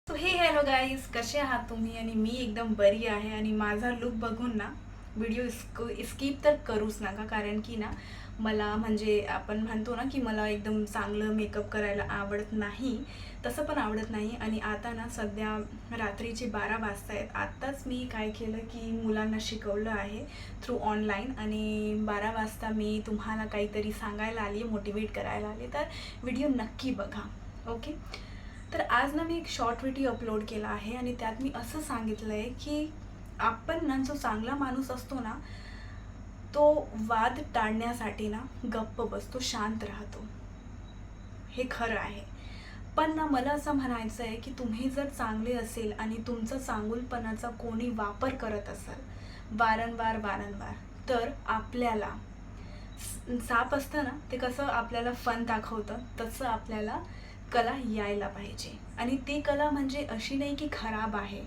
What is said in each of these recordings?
So हे hello guys, कसे आहात तुम्ही? आणि मी एकदम बरी आहे. आणि माझा लुक बघून ना व्हिडिओ स्किप तर करूच नका, कारण की ना मला म्हणजे आपण म्हणतो ना की मला एकदम चांगलं मेकअप करायला आवडत नाही, तसं पण आवडत नाही. आणि आता ना सध्या रात्रीचे 12 वाजता आहेत. आत्ताच मी काय केलं की मुलांना शिकवलं आहे थ्रू ऑनलाईन, आणि 12 वाजता मी तुम्हाला काहीतरी सांगायला आली, मोटिवेट करायला आली, तर व्हिडिओ नक्की बघा. ओके. तर आज ना मी एक शॉर्ट व्हिडिओ अपलोड केला आहे, आणि त्यात मी असं सांगितलं आहे की आपण ना जो चांगला माणूस असतो ना, तो वाद टाळण्यासाठी ना गप्प बसतो, शांत राहतो. हे खरं आहे. पण ना मला असं म्हणायचं आहे की तुम्ही जर चांगले असेल आणि तुमचा चांगुलपणाचा कोणी वापर करत असाल वारंवार वारंवार, तर आपल्याला साप असतं ना, ते कसं आपल्याला फन दाखवतं, तसं आपल्याला कला यायला पाहिजे. आणि ती कला म्हणजे अशी नाही की खराब आहे.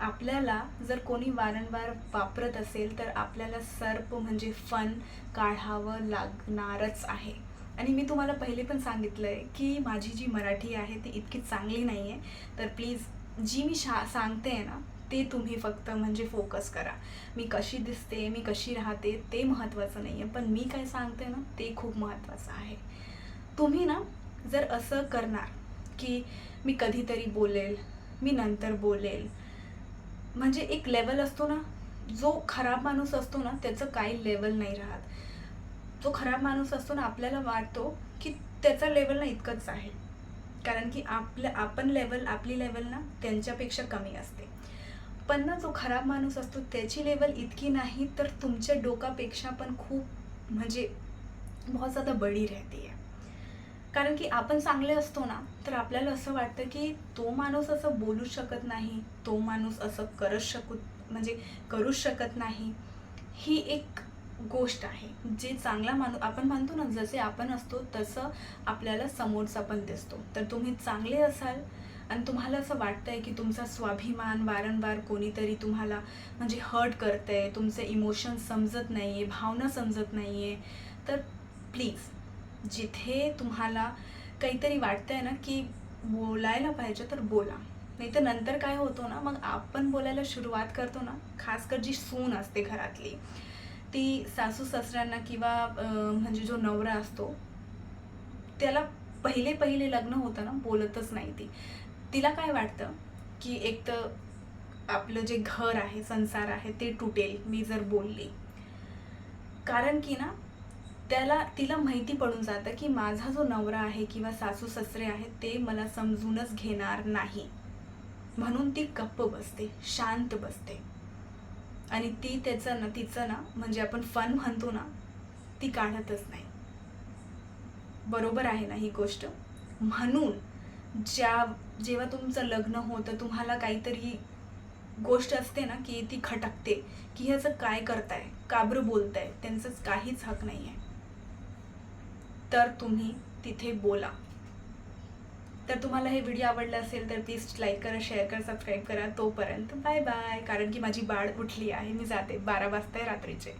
आपल्याला जर कोणी वारंवार वापरत असेल तर आपल्याला सर्प म्हणजे फन काढावं लागणारच आहे. आणि मी तुम्हाला पहिले पण सांगितलं आहे की माझी जी मराठी आहे ती इतकी चांगली नाही आहे, तर प्लीज जी मी सांगते आहे ना, ते तुम्ही फक्त म्हणजे फोकस करा. मी कशी दिसते, मी कशी राहते ते महत्त्वाचं नाही आहे, पण मी काय सांगते ना ते खूप महत्त्वाचं आहे. तुम्ही ना जर असं करणार की मी कधीतरी बोलेल, मी नंतर बोलेल, म्हणजे एक लेवल असतो ना, जो खराब माणूस असतो ना त्याचं काही लेवल नाही राहत. जो खराब माणूस असतो ना, आपल्याला वाटतो की त्याचा लेवल ना इतकंच आहे, कारण की आपली लेवल ना त्यांच्यापेक्षा कमी असते. पण ना जो खराब माणूस असतो त्याची लेवल इतकी नाही, तर तुमच्या डोकापेक्षा पण खूप म्हणजे बहुत ज़्यादा बडी रहती है. कारण की आपण चांगले असतो ना, तर आपल्याला असं वाटतं की तो माणूस असं बोलू शकत नाही, तो माणूस असं म्हणजे करूच शकत नाही. ही एक गोष्ट आहे. जे चांगला माणूस आपण म्हणतो ना, जसे आपण असतो तसं आपल्याला समोरचा पण दिसतो. तर तुम्ही चांगले असाल आणि तुम्हाला असं वाटतंय की तुमचा स्वाभिमान वारंवार कोणीतरी तुम्हाला म्हणजे हर्ट करतंय, तुमचे इमोशन्स समजत नाहीये, भावना समजत नाहीये, तर प्लीज जिथे तुम्हाला काहीतरी वाटतंय ना की बोलायला पाहिजे तर बोला. नाहीतर नंतर काय होतं ना, मग आपण बोलायला सुरुवात करतो ना, खासकर जी सून असते घरातली, ती सासू सासऱ्यांना किंवा म्हणजे जो नवरा असतो त्याला पहिले पहिले लग्न होतं ना, बोलतच नाही ती. तिला काय वाटतं की एक तर आपलं जे घर आहे, संसार आहे ते तुटेल मी जर बोलली. कारण की ना तिला माहिती पडून जातं की माझा जो नवरा आहे किंवा सासू सासरे आहेत ते मला समजूनच घेणार नाही, म्हणून ती गप्प बसते, शांत बसते. आणि ती तिचं ना म्हणजे आपण फन म्हणतो ना, ती काढतच नाही. बरोबर आहे ना ही गोष्ट? म्हणून जेव्हा तुमचं लग्न होतं, तुम्हाला काहीतरी गोष्ट असते ना की ती खटकते की ह्याचं काय करताय, का बरं बोलताय, त्यांचंच काहीच हक नाही आहे, तर तुम्ही तिथे बोला. तर तुम्हाला हे व्हिडिओ आवडला असेल तर प्लीज लाईक करा, शेअर करा, सबस्क्राईब करा. तोपर्यंत बाय बाय, कारण की माझी बाळ उठली आहे, मी जाते. 12 वाजता रात्रीचे.